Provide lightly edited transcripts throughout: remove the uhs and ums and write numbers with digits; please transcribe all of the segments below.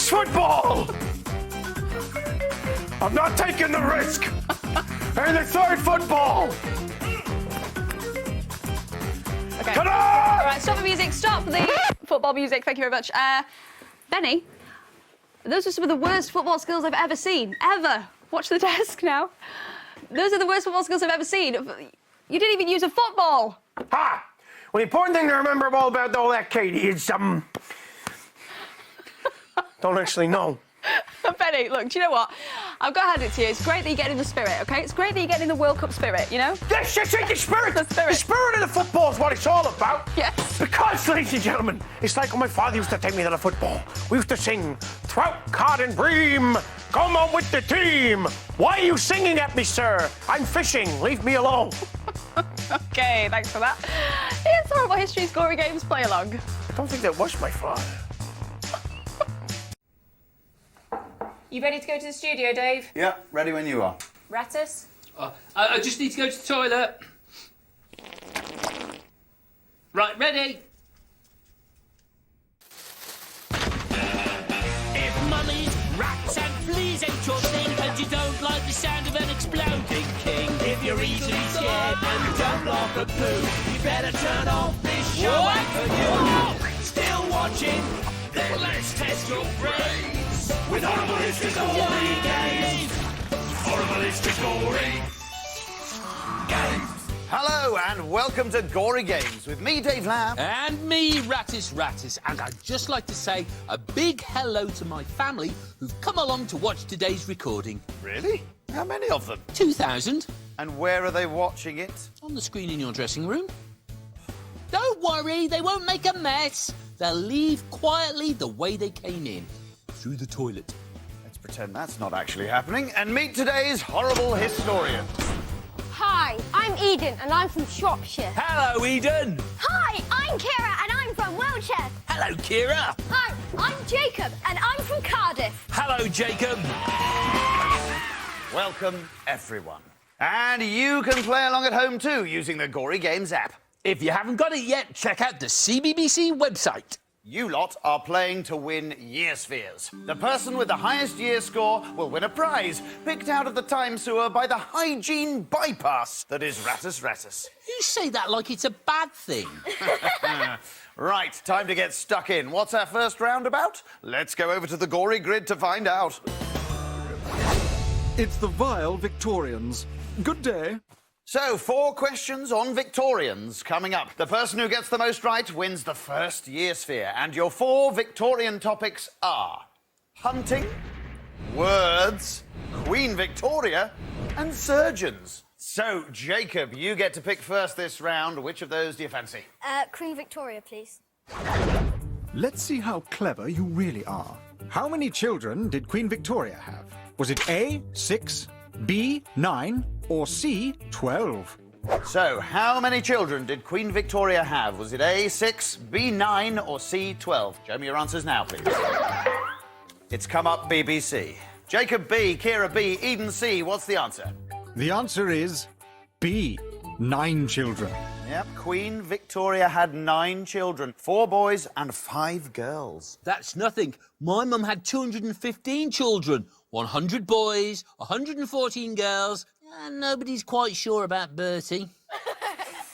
It's football! I'm not taking the risk! And the third football! Okay. Ta-da! All right, stop the music. Stop the football music. Thank you very much. Benny, those are some of the worst football skills I've ever seen. Ever. Watch the desk now. Those are the worst football skills I've ever seen. You didn't even use a football. Ha! Well, the important thing to remember about all that, Katie, is, don't actually know. Benny, look, do you know what? I've got to hand it to you. It's great that you get in the spirit, OK? It's great that you get in the World Cup spirit, you know? Yes, the spirit! The spirit. The spirit of the football is what it's all about. Yes. Because, ladies and gentlemen, it's like when my father used to take me to the football. We used to sing, "Throut, cod and bream, come on with the team." Why are you singing at me, sir? I'm fishing. Leave me alone. OK, thanks for that. It's Horrible History's Gory Games play-along. I don't think that was my father. You ready to go to the studio, Dave? Yeah, ready when you are. Rattus? I just need to go to the toilet. Right, ready? If mummies, rats and fleas ain't your thing, and you don't like the sound of an exploding king, if you're easily scared and you don't like a poo, you better turn off this show and for you. Still watching? Then let's test your brains with Horrible History Gory Games. Horrible History Gory Games. Hello and welcome to Gory Games with me, Dave Lamb. And me, Rattus. And I'd just like to say a big hello to my family who've come along to watch today's recording. Really? How many of them? 2,000 And where are they watching it? on the screen in your dressing room. Don't worry, they won't make a mess. They'll leave quietly the way they came in, through the toilet. Let's pretend that's not actually happening and meet today's horrible historian. Hi, I'm Eden and I'm from Shropshire. Hello, Eden. Hi, I'm Kira and I'm from Wiltshire. Hello, Kira. Hi, I'm Jacob and I'm from Cardiff. Hello, Jacob. Welcome, everyone. And you can play along at home too using the Gory Games app. If you haven't got it yet, check out the CBBC website. You lot are playing to win year spheres. The person with the highest year score will win a prize picked out of the time sewer by the hygiene bypass that is Rattus. You say that like it's a bad thing. Right, time to get stuck in. What's our first round about? Let's go over to the Gory grid to find out. It's the vile Victorians. Good day. So, 4 questions on Victorians coming up. The person who gets the most right wins the first year sphere. And your 4 Victorian topics are hunting, words, Queen Victoria, and surgeons. So, Jacob, you get to pick first this round. Which of those do you fancy? Queen Victoria, please. Let's see how clever you really are. How many children did Queen Victoria have? Was it A, 6, B, 9, or C, 12? So, how many children did Queen Victoria have? Was it A, 6, B, 9, or C, 12? Show me your answers now, please. It's come up BBC. Jacob B, Kira B, Eden C. What's the answer? The answer is B, 9 children. Yep, Queen Victoria had 9 children, 4 boys and 5 girls. That's nothing. My mum had 215 children, 100 boys, 114 girls, and nobody's quite sure about Bertie.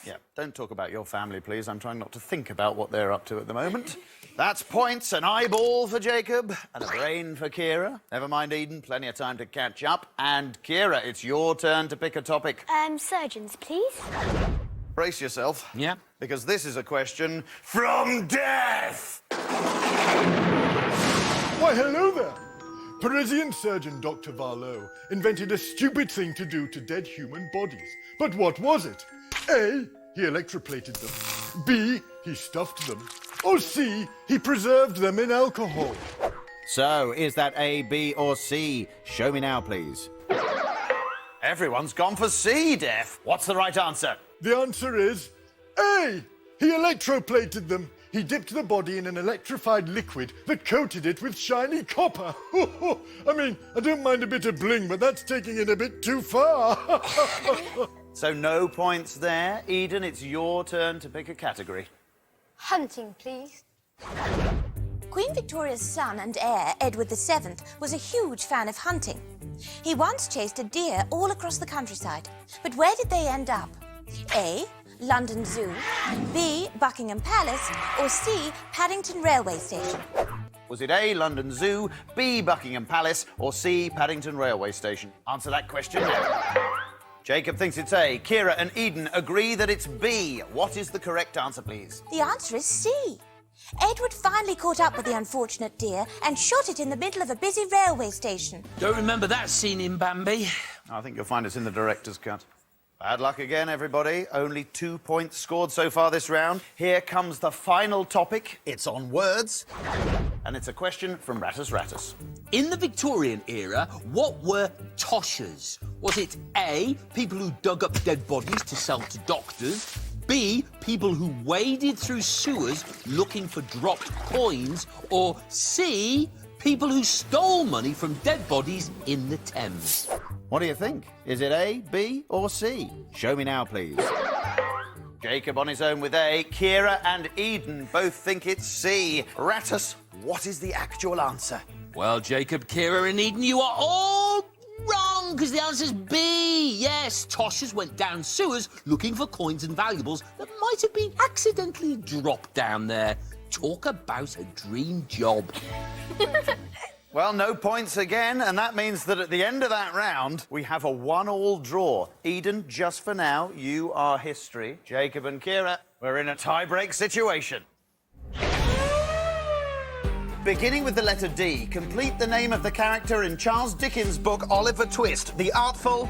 Yeah, don't talk about your family, please. I'm trying not to think about what they're up to at the moment. That's points, an eyeball for Jacob, and a brain for Kira. Never mind, Eden, plenty of time to catch up. And Kira, it's your turn to pick a topic. Surgeons, please. Brace yourself. Yeah? Because this is a question from death. Why, hello there. Parisian surgeon Dr. Varlow invented a stupid thing to do to dead human bodies. But what was it? A, he electroplated them. B, he stuffed them. Or C, he preserved them in alcohol. So, is that A, B, or C? Show me now, please. Everyone's gone for C, Def. What's the right answer? The answer is A, he electroplated them. He dipped the body in an electrified liquid that coated it with shiny copper. I mean, I don't mind a bit of bling, but that's taking it a bit too far. So no points there. Eden, it's your turn to pick a category. Hunting, please. Queen Victoria's son and heir, Edward VII, was a huge fan of hunting. He once chased a deer all across the countryside. But where did they end up? A. London Zoo, B. Buckingham Palace, or C. Paddington Railway Station? Was it A, London Zoo, B, Buckingham Palace, or C, Paddington Railway Station? Answer that question now. Jacob thinks it's A. Kira and Eden agree that it's B. What is the correct answer, please? The answer is C. Edward finally caught up with the unfortunate deer and shot it in the middle of a busy railway station. Don't remember that scene in Bambi. I think you'll find it's in the director's cut. Bad luck again, everybody. Only 2 points scored so far this round. Here comes the final topic. It's on words. And it's a question from Rattus Rattus. In the Victorian era, what were toshers? Was it A, people who dug up dead bodies to sell to doctors? B, people who waded through sewers looking for dropped coins? Or C, people who stole money from dead bodies in the Thames? What do you think? Is it A, B, or C? Show me now, please. Jacob on his own with A. Kira and Eden both think it's C. Rattus, what is the actual answer? Well, Jacob, Kira and Eden, you are all wrong, because the answer's B. Yes, toshers went down sewers looking for coins and valuables that might have been accidentally dropped down there. Talk about a dream job. Well, no points again, and that means that at the end of that round, we have a 1-all draw. Eden, just for now, you are history. Jacob and Kira, we're in a tie-break situation. Beginning with the letter D, complete the name of the character in Charles Dickens' book Oliver Twist, The Artful...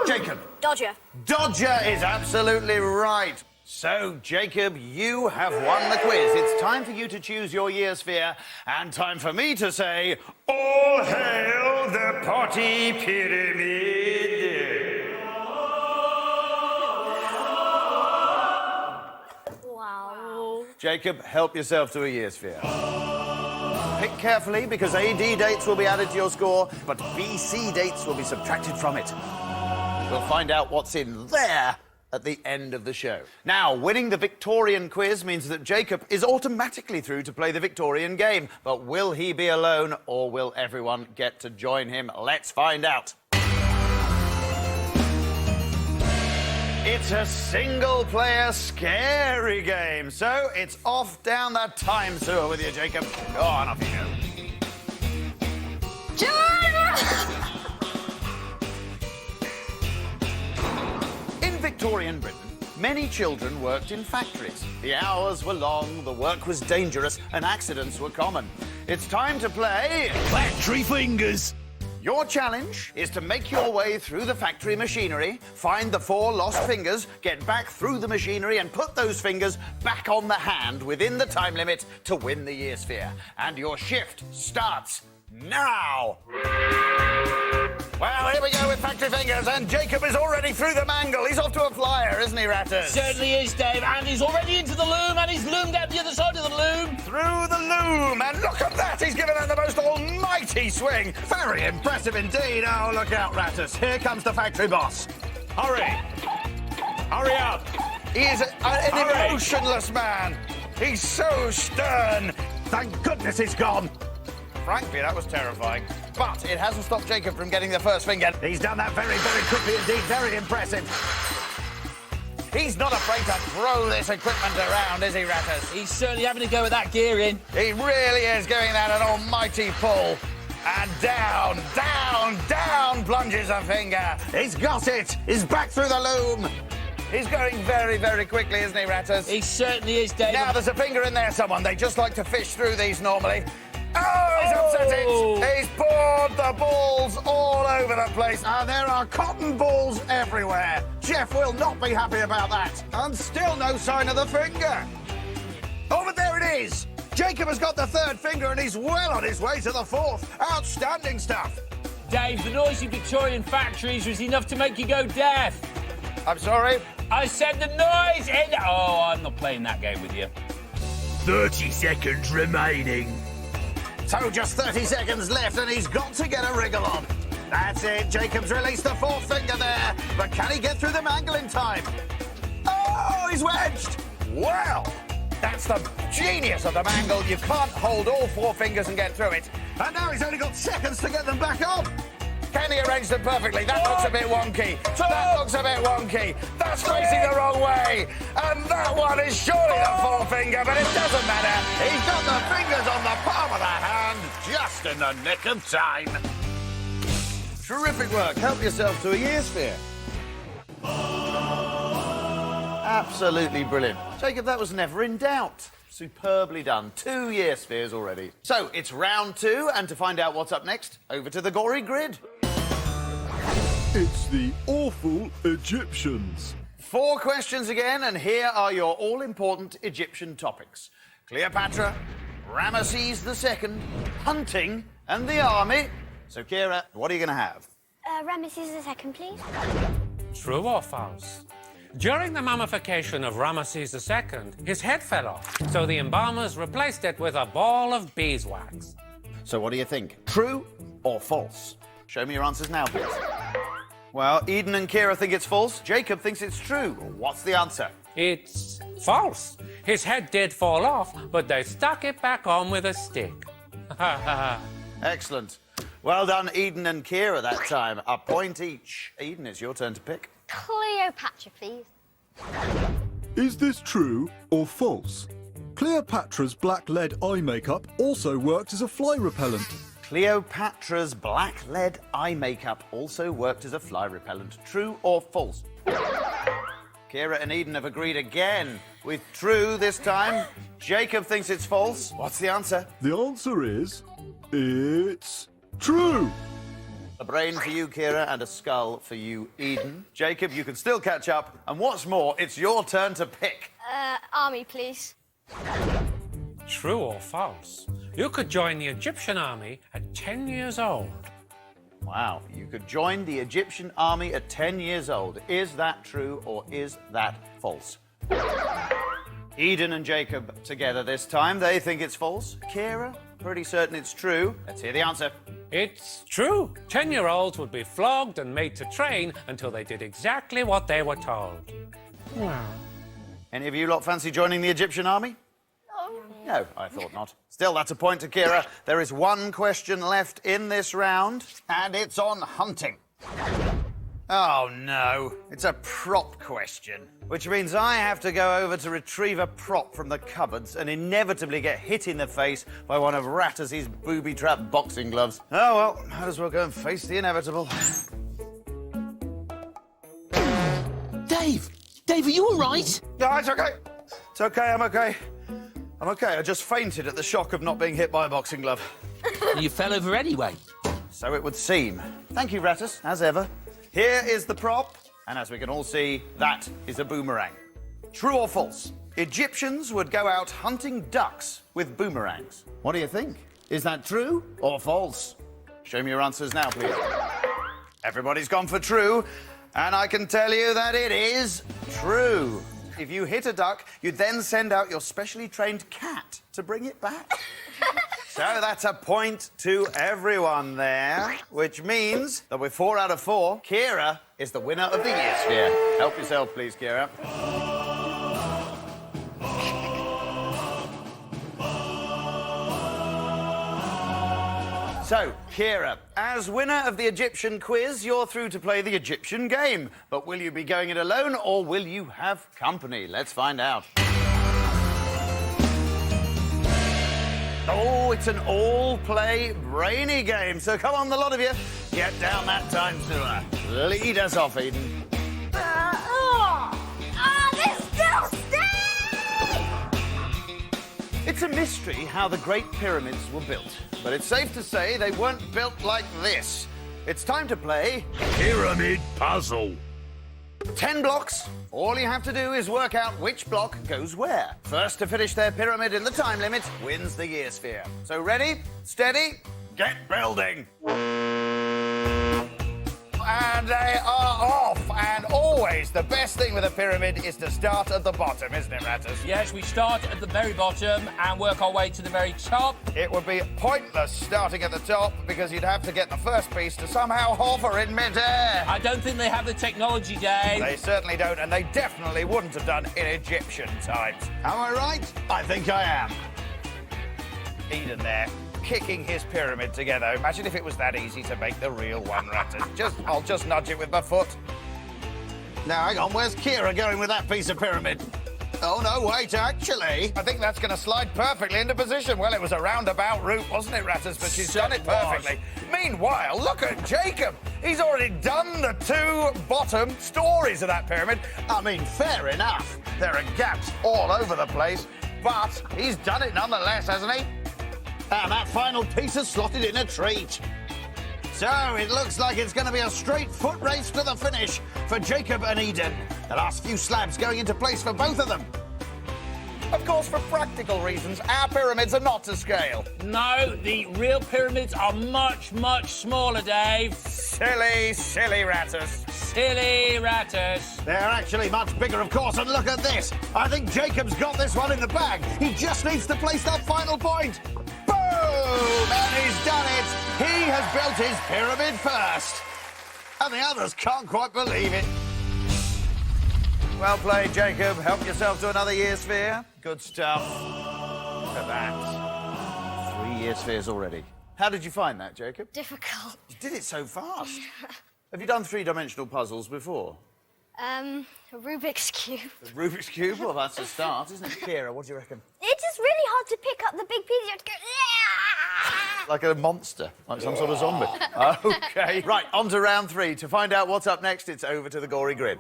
Jacob. Dodger. Dodger is absolutely right. So, Jacob, you have won the quiz. It's time for you to choose your year sphere, and time for me to say, all hail the potty pyramid. Wow. Jacob, help yourself to a year sphere. Pick carefully, because AD dates will be added to your score, but BC dates will be subtracted from it. We'll find out what's in there at the end of the show. Now, winning the Victorian quiz means that Jacob is automatically through to play the Victorian game. But will he be alone, or will everyone get to join him? Let's find out. It's a single-player scary game, so it's off down the time sewer with you, Jacob. Go on, off you go. In Victorian Britain, many children worked in factories. The hours were long, the work was dangerous, and accidents were common. It's time to play... Factory Fingers! Your challenge is to make your way through the factory machinery, find the 4 lost fingers, get back through the machinery and put those fingers back on the hand within the time limit to win the year sphere. And your shift starts now! Well, here we go with Factory Fingers, and Jacob is already through the mangle. He's off to a flyer, isn't he, Rattus? Certainly is, Dave, and he's already into the loom, and he's loomed out the other side of the loom. Through the loom, and look at that! He's given it the most almighty swing. Very impressive indeed. Oh, look out, Rattus. Here comes the factory boss. Hurry! Hurry up! He is an emotionless man. He's so stern. Thank goodness he's gone. Frankly, that was terrifying. But it hasn't stopped Jacob from getting the first finger. He's done that very, very quickly indeed. Very impressive. He's not afraid to throw this equipment around, is he, Rattus? He's certainly having a go at that gear in. He really is giving that an almighty pull. And down, down, down plunges a finger. He's got it. He's back through the loom. He's going very, very quickly, isn't he, Rattus? He certainly is, Dave. Now, there's a finger in there, someone. They just like to fish through these normally. Oh, he's upset it! He's poured the balls all over the place. And there are cotton balls everywhere. Jeff will not be happy about that. And still no sign of the finger. Oh, but there it is. Jacob has got the 3rd finger and he's well on his way to the 4th. Outstanding stuff. Dave, the noise in Victorian factories was enough to make you go deaf. I'm sorry? I said the noise in... Oh, I'm not playing that game with you. 30 seconds remaining. So just 30 seconds left and he's got to get a wriggle on. That's it. Jacob's released the 4th finger there. But can he get through the mangle in time? Oh, he's wedged. Well, That's the genius of the mangle. You can't hold all 4 fingers and get through it. And now he's only got seconds to get them back on. Can he arrange them perfectly? That looks a bit wonky. That looks a bit wonky. That's facing the wrong way. And that one is surely the 4-finger, but it doesn't matter. He's got the fingers on the palm of the hand just in the nick of time. Terrific work. Help yourself to a year sphere. Absolutely brilliant. Jacob, that was never in doubt. Superbly done. 2 year spheres already. So, it's round 2, and to find out what's up next, over to the Gory grid. It's the awful Egyptians. 4 questions again, and here are your all-important Egyptian topics. Cleopatra, Ramesses II, hunting, and the army. So, Kira, what are you going to have? Ramesses II, please. True or false? During the mummification of Ramesses II, his head fell off, so the embalmers replaced it with a ball of beeswax. So what do you think? True or false? Show me your answers now, please. Well, Eden and Kira think it's false. Jacob thinks it's true. What's the answer? It's false. His head did fall off, but they stuck it back on with a stick. Excellent. Well done, Eden and Kira, that time. A point each. Eden, it's your turn to pick. Cleopatra, please. Is this true or false? Cleopatra's black lead eye makeup also worked as a fly repellent. Cleopatra's black lead eye makeup also worked as a fly repellent. True or false? Kira and Eden have agreed again with true this time. Jacob thinks it's false. What's the answer? The answer is... it's true! A brain for you, Kira, and a skull for you, Eden. Jacob, you can still catch up. And what's more, it's your turn to pick. Army, please. True or false? You could join the Egyptian army at 10 years old. Wow, you could join the Egyptian army at 10 years old. Is that true or is that false? Eden and Jacob together this time. They think it's false. Kira, pretty certain it's true. Let's hear the answer. It's true. 10-year-olds would be flogged and made to train until they did exactly what they were told. Wow. Any of you lot fancy joining the Egyptian army? No, I thought not. Still, that's a point to Kira. There is 1 question left in this round, and it's on hunting. Oh, no. It's a prop question, which means I have to go over to retrieve a prop from the cupboards and inevitably get hit in the face by one of Rattus's booby-trapped boxing gloves. Oh, well, might as well go and face the inevitable. Dave! Dave, are you all right? No, it's okay. It's okay, I'm okay. I'm okay. I just fainted at the shock of not being hit by a boxing glove. You fell over anyway. So it would seem. Thank you, Rattus, as ever. Here is the prop, and as we can all see, that is a boomerang. True or false? Egyptians would go out hunting ducks with boomerangs. What do you think? Is that true or false? Show me your answers now, please. Everybody's gone for true, and I can tell you that it is true. If you hit a duck, you'd then send out your specially trained cat to bring it back. So that's a point to everyone there, which means that with 4 out of 4, Kira is the winner of the year sphere. Help yourself, please, Kira. So, Kira, as winner of the Egyptian quiz, you're through to play the Egyptian game. But will you be going it alone or will you have company? Let's find out. Oh, it's an all-play brainy game. So come on, the lot of you, get down that time sewer. Lead us off, Eden. This still stinks! It's a mystery how the Great Pyramids were built, but it's safe to say they weren't built like this. It's time to play Pyramid Puzzle. 10 blocks. All you have to do is work out which block goes where. First to finish their pyramid in the time limit wins the year sphere. So ready, steady, get building. And they are off, and all always, the best thing with a pyramid is to start at the bottom, isn't it, Ratters? Yes, we start at the very bottom and work our way to the very top. It would be pointless starting at the top because you'd have to get the first piece to somehow hover in midair. I don't think they have the technology, Dave. They certainly don't, and they definitely wouldn't have done in Egyptian times. Am I right? I think I am. Eden there, kicking his pyramid together. Imagine if it was that easy to make the real one, Ratters. I'll just nudge it with my foot. Now, hang on, where's Kira going with that piece of pyramid? Oh, no, wait, actually, I think that's going to slide perfectly into position. Well, it was a roundabout route, wasn't it, Ratters? But she's done it perfectly. Meanwhile, look at Jacob. He's already done the two bottom stories of that pyramid. I mean, fair enough. There are gaps all over the place, but he's done it nonetheless, hasn't he? And that final piece is slotted in a treat. So it looks like it's going to be a straight foot race to the finish for Jacob and Eden. The last few slabs going into place for both of them. Of course, for practical reasons, our pyramids are not to scale. No, the real pyramids are much, much smaller, Dave. Silly, silly Ratters. Silly Ratters. They're actually much bigger, of course, and look at this. I think Jacob's got this one in the bag. He just needs to place that final point. Boom! And he's done it. He has built his pyramid first. And the others can't quite believe it. Well played, Jacob. Help yourself to another year sphere. Good stuff. Look at that. 3 year spheres already. How did you find that, Jacob? Difficult. You did it so fast. Have you done three-dimensional puzzles before? A Rubik's Cube. The Rubik's Cube? Well, that's a start, isn't it? Kira, what do you reckon? It's just really hard to pick up the big piece. You have to go... Like a monster, like some sort of zombie. OK. Right, on to round 3. To find out what's up next, it's over to the Gory Grid.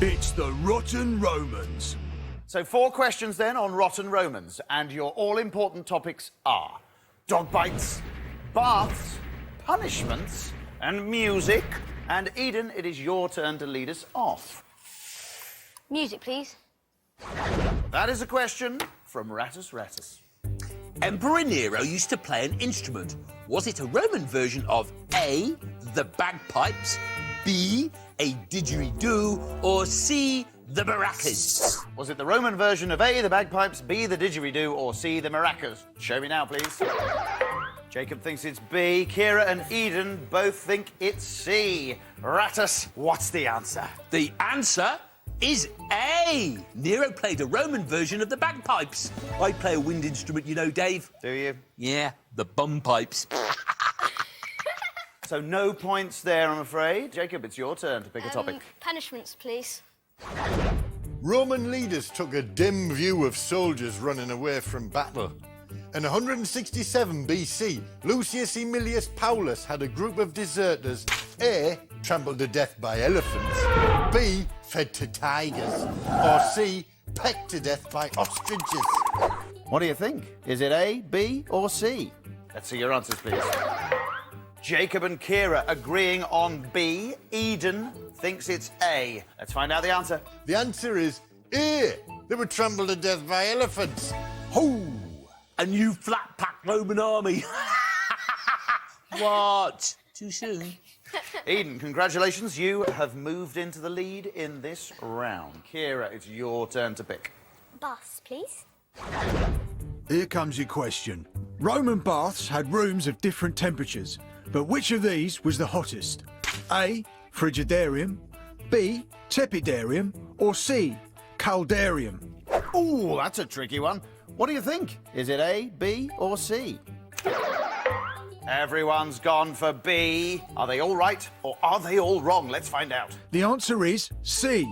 It's the Rotten Romans. So 4 questions then on Rotten Romans, and your all-important topics are dog bites, baths, punishments, and music. And Eden, it is your turn to lead us off. Music, please. That is a question from Rattus. Emperor Nero used to play an instrument. Was it a Roman version of A, the bagpipes, B, a didgeridoo, or C, the maracas? Was it the Roman version of A, the bagpipes, B, the didgeridoo, or C, the maracas? Show me now, please. Jacob thinks it's B. Kira and Eden both think it's C. Rattus, what's the answer? The answer is A. Nero played a Roman version of the bagpipes. I play a wind instrument, you know, Dave. Do you? Yeah, the bum pipes. So no points there, I'm afraid. Jacob, it's your turn to pick a topic. Punishments, please. Roman leaders took a dim view of soldiers running away from battle. In 167 BC, Lucius Aemilius Paulus had a group of deserters A, trampled to death by elephants, B, fed to tigers, or C, pecked to death by ostriches. What do you think? Is it A, B, or C? Let's see your answers, please. Jacob and Kira agreeing on B. Eden thinks it's A. Let's find out the answer. The answer is A. They were trampled to death by elephants. Ho! A new flat-pack Roman army. What? Too soon? Eden, congratulations. You have moved into the lead in this round. Kira, it's your turn to pick. Baths, please. Here comes your question. Roman baths had rooms of different temperatures, but which of these was the hottest? A, Frigidarium, B, Tepidarium, or C, Caldarium? Ooh, that's a tricky one. What do you think? Is it A, B, or C? Everyone's gone for B. Are they all right, or are they all wrong? Let's find out. The answer is C,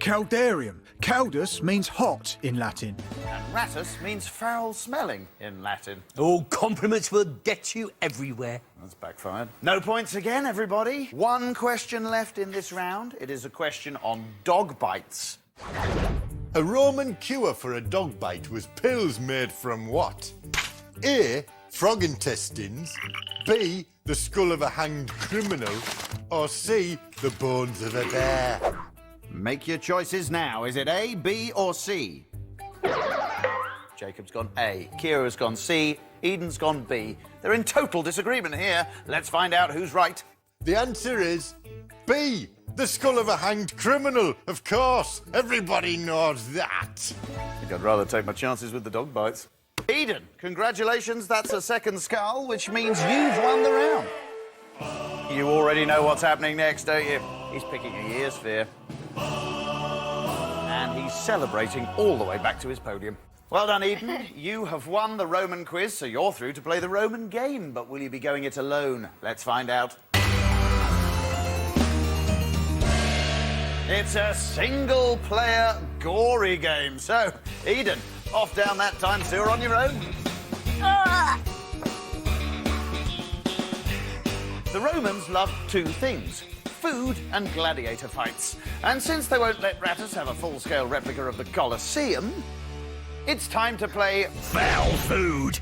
Caldarium. Caldus means hot in Latin. And ratus means foul-smelling in Latin. Oh, compliments will get you everywhere. That's backfired. No points again, everybody. 1 question left in this round. It is a question on dog bites. A Roman cure for a dog bite was pills made from what? A, frog intestines, B, the skull of a hanged criminal, or C, the bones of a bear? Make your choices now. Is it A, B, or C? Jacob's gone A. Kira's gone C. Eden's gone B. They're in total disagreement here. Let's find out who's right. The answer is B, The skull of a hanged criminal, of course. Everybody knows that. I think I'd rather take my chances with the dog bites. Eden, congratulations, that's a second skull, which means you've won the round. You already know what's happening next, don't you? He's picking a year sphere. And he's celebrating all the way back to his podium. Well done, Eden. You have won the Roman quiz, so you're through to play the Roman game. But will you be going it alone? Let's find out. It's a single-player Gory game. So, Eden, off down that time sewer on your own. The Romans loved two things: food and gladiator fights. And since they won't let Rattus have a full-scale replica of the Colosseum, it's time to play Foul Food.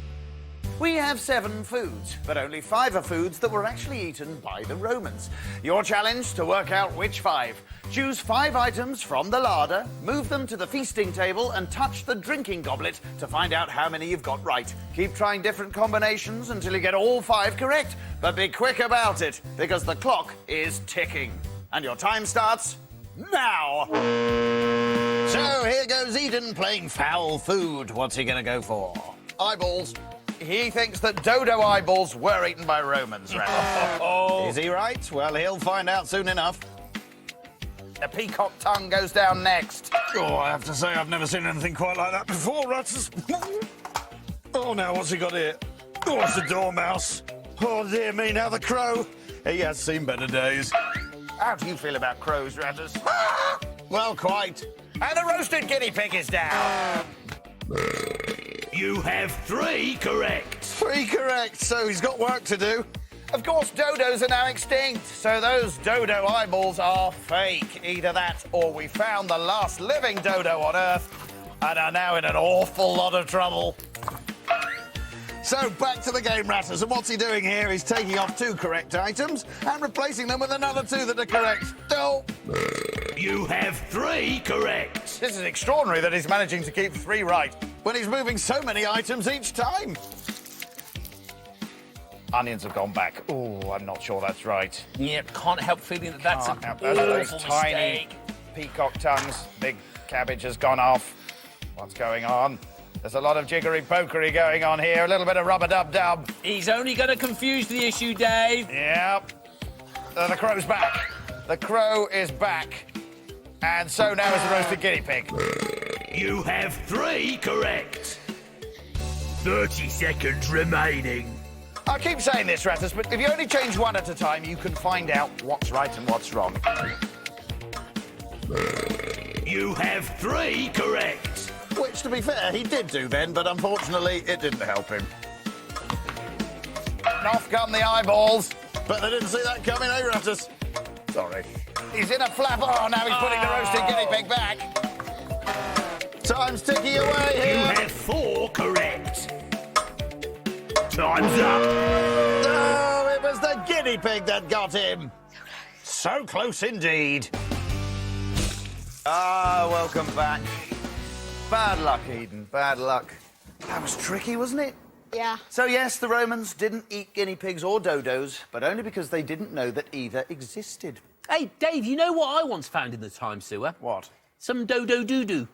We have 7 foods, but only 5 are foods that were actually eaten by the Romans. Your challenge to work out which 5. Choose 5 items from the larder, move them to the feasting table, and touch the drinking goblet to find out how many you've got right. Keep trying different combinations until you get all 5 correct, but be quick about it, because the clock is ticking. And your time starts now. So here goes Eden playing Foul Food. What's he going to go for? Eyeballs. He thinks that dodo eyeballs were eaten by Romans, right? Is he right? Well, he'll find out soon enough. The peacock tongue goes down next. Oh, I have to say, I've never seen anything quite like that before, Rattus. Oh, now, what's he got here? Oh, it's a dormouse. Oh, dear me, now the crow. He has seen better days. How do you feel about crows, Rattus? Well, quite. And the roasted guinea pig is down. You have 3 correct. 3 correct, so he's got work to do. Of course, dodos are now extinct, so those dodo eyeballs are fake. Either that, or we found the last living dodo on Earth and are now in an awful lot of trouble. So, back to the game, Rattus, and what's he doing here? He's taking off 2 correct items and replacing them with another 2 that are correct. Still, You have 3 correct. this is extraordinary that he's managing to keep 3 right when he's moving so many items each time. Onions have gone back. Oh, I'm not sure that's right. Yep, can't help feeling that that's Can't an help those are those awful tiny mistake. peacock tongues. Big cabbage has gone off. What's going on? There's a lot of jiggery-pokery going on here. A little bit of rubber-dub-dub. He's only going to confuse the issue, Dave. Yep. The crow's back. The crow is back. And so now is the roasted guinea pig. You have 3 correct. 30 seconds remaining. I keep saying this, Rattus, but if you only change 1 at a time, you can find out what's right and what's wrong. You have 3 correct. Which, to be fair, he did do then, but unfortunately, it didn't help him. And off come the eyeballs. But they didn't see that coming, eh, Rattus? Sorry. He's in a flap. Oh, now he's putting the roasted guinea pig back. Time's ticking away here. You have 4 correct. Time's up. Oh, it was the guinea pig that got him. So close indeed. Ah, welcome back. Bad luck, Eden, bad luck. That was tricky, wasn't it? Yeah. So, yes, the Romans didn't eat guinea pigs or dodos, but only because they didn't know that either existed. Hey, Dave, you know what I once found in the time sewer? What? Some dodo-doo-doo.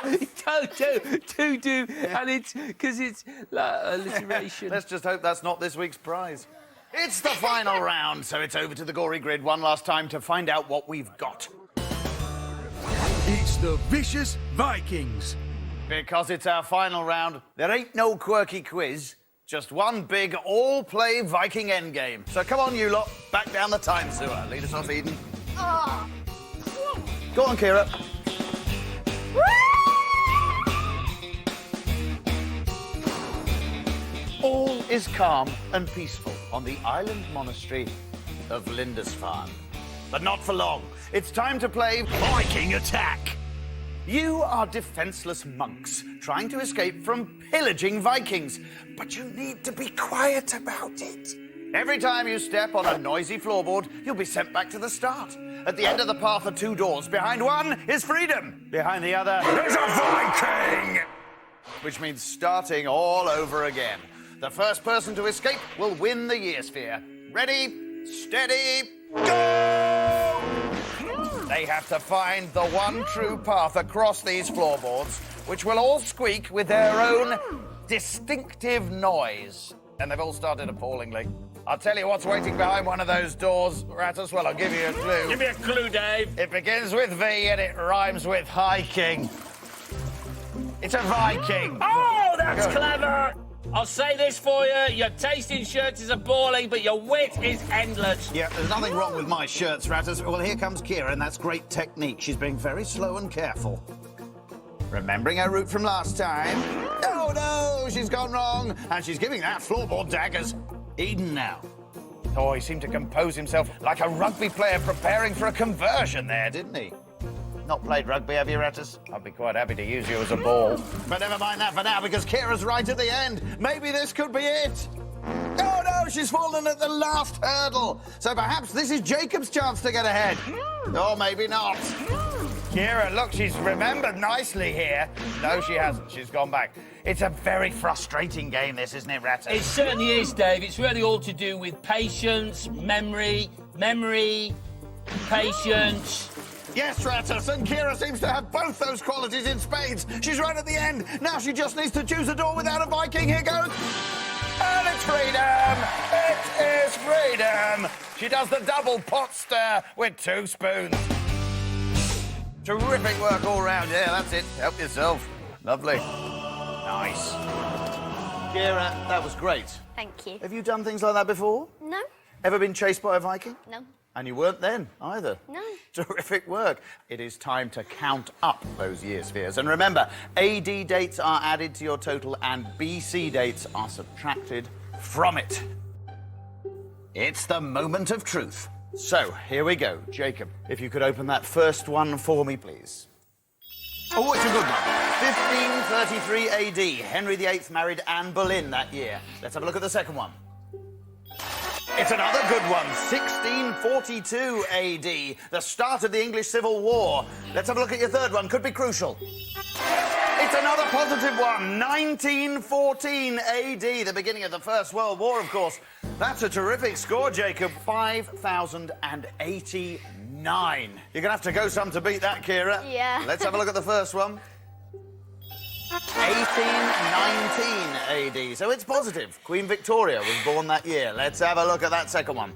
Dodo-doo-doo. And it's because it's like alliteration. Let's just hope that's not this week's prize. It's the final round, so it's over to the Gory Grid one last time to find out what we've got. It's the Vicious Vikings. Because it's our final round, there ain't no quirky quiz, just one big all-play Viking endgame. So come on, you lot, back down the time sewer. Lead us off, Eden. Go on, Kira. All is calm and peaceful on the island monastery of Lindisfarne. But not for long. It's time to play Viking Attack. You are defenseless monks trying to escape from pillaging Vikings, but you need to be quiet about it. Every time you step on a noisy floorboard, you'll be sent back to the start. At the end of the path are 2 doors. Behind one is freedom. Behind the other is a Viking! Which means starting all over again. The first person to escape will win the year sphere. Ready, steady, go! They have to find the one true path across these floorboards, which will all squeak with their own distinctive noise. And they've all started appallingly. I'll tell you what's waiting behind one of those doors, Rattus. Well, I'll give you a clue. Give me a clue, Dave. It begins with V and it rhymes with hiking. It's a Viking. Oh, that's Good. clever. I'll say this for you. Your taste in shirts is appalling, but your wit is endless. Yeah, there's nothing wrong with my shirts, Rattus. Well, here comes Kira, and that's great technique. She's being very slow and careful. Remembering her route from last time. Oh, no, she's gone wrong. And she's giving that floorboard daggers. Eden now. Oh, he seemed to compose himself like a rugby player preparing for a conversion there, didn't he? Not played rugby, have you, Rattus? I'd be quite happy to use you as a ball. But never mind that for now, because Kira's right at the end. Maybe this could be it. Oh, no, she's fallen at the last hurdle. So perhaps this is Jacob's chance to get ahead. Or maybe not. Kira, look, she's remembered nicely here. No, she hasn't. She's gone back. It's a very frustrating game, this, isn't it, Rattus? It certainly is, Dave. It's really all to do with patience, memory, patience. Yes, Rattus, and Kira seems to have both those qualities in spades. She's right at the end. Now she just needs to choose a door without a Viking. Here goes. And it's freedom! It is freedom! She does the double pot stir with 2 spoons. Terrific work all round. Yeah, that's it. Help yourself. Lovely. Nice. Kira, that was great. Thank you. Have you done things like that before? No, Ever been chased by a Viking? no, And you weren't then, either. no. Terrific work. It is time to count up those year spheres. And remember, AD dates are added to your total and BC dates are subtracted from it. It's the moment of truth. So, here we go. Jacob, if you could open that first one for me, please. Oh, it's a good one. 1533 AD. Henry VIII married Anne Boleyn that year. Let's have a look at the second one. It's another good one. 1642 AD. The start of the English Civil War. Let's have a look at your third one. Could be crucial. It's another positive one. 1914 AD. The beginning of the First World War, of course. That's a terrific score, Jacob. 5,089. You're going to have to go some to beat that, Kira. Yeah. Let's have a look at the first one. 1819 AD. So it's positive. Queen Victoria was born that year. Let's have a look at that second one.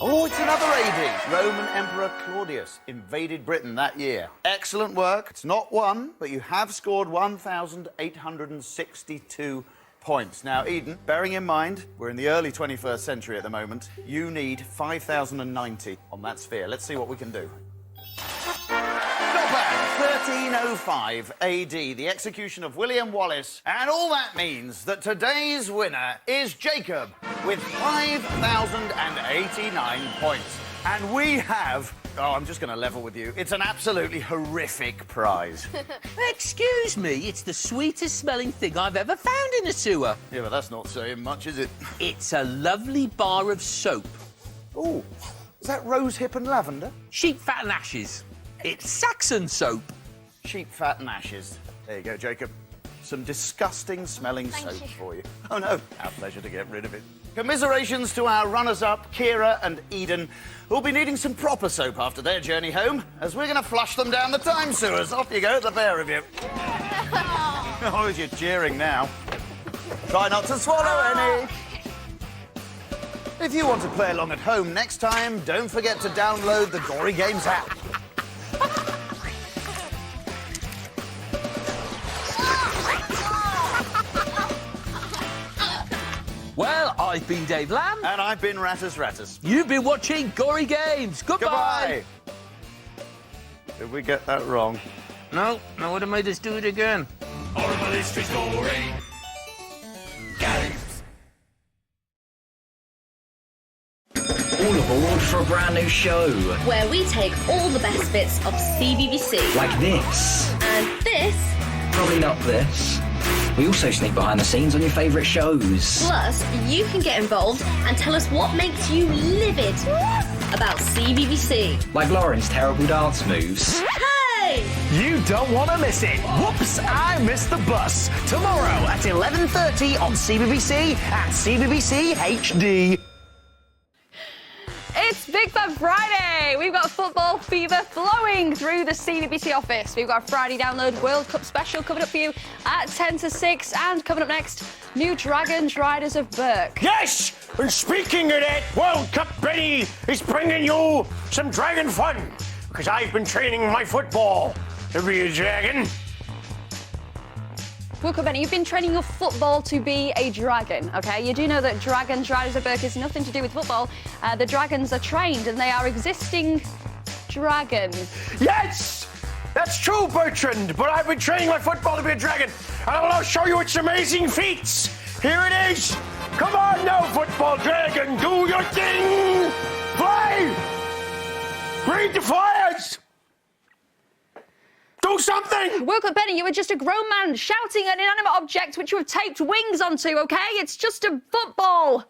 Oh, it's another AD. Roman Emperor Claudius invaded Britain that year. Excellent work. It's not one, but you have scored 1,862 points. Now, Eden, bearing in mind we're in the early 21st century at the moment, you need 5,090 on that sphere. Let's see what we can do. Not bad. 1305 AD, the execution of William Wallace. And all that means that today's winner is Jacob with 5,089 points. And we have... Oh, I'm just going to level with you. It's an absolutely horrific prize. Excuse me, it's the sweetest smelling thing I've ever found in a sewer. Yeah, but that's not saying much, is it? It's a lovely bar of soap. Oh, is that rose hip and lavender? Sheep fat and ashes. It's Saxon soap. Sheep fat and ashes. There you go, Jacob. Some disgusting smelling soap for you. Oh, no. Our pleasure to get rid of it. Commiserations to our runners-up, Kira and Eden, who'll be needing some proper soap after their journey home, as we're going to flush them down the time sewers. Off you go, the pair of you. Oh, you're cheering now. Try not to swallow any. If you want to play along at home next time, don't forget to download the Gory Games app. Well, I've been Dave Lamb. And I've been Rattus. You've been watching Gory Games. Goodbye. Goodbye. Did we get that wrong? No, I would have made us do it again. Horrible history's Gory Games. All aboard for a brand new show. Where we take all the best bits of CBBC. Like this. And this. Probably not this. We also sneak behind the scenes on your favourite shows. Plus, you can get involved and tell us what makes you livid about CBBC. Like Lauren's terrible dance moves. Hey! You don't want to miss it. Whoops, I missed the bus. Tomorrow at 11:30 on CBBC and CBBC HD. It's Big Big Fun Friday. We've got football fever flowing through the CBBC office. We've got a Friday Download World Cup special coming up for you at 10 to 6. And coming up next, new Dragons Riders of Burke. Yes! And speaking of that, World Cup Benny is bringing you some dragon fun. Because I've been training my football to be a dragon. World Cup Benny, you've been training your football to be a dragon, okay? You do know that Dragons Riders of Burke is nothing to do with football. The dragons are trained and they are existing dragons. Yes! That's true, Bertrand, but I've been training my football to be a dragon, and I'll show you its amazing feats. Here it is. Come on now, football dragon, do your thing. Fly! Breathe the fires! Do something! World Cup Benny, you were just a grown man shouting at an inanimate object which you have taped wings onto, okay? It's just a football.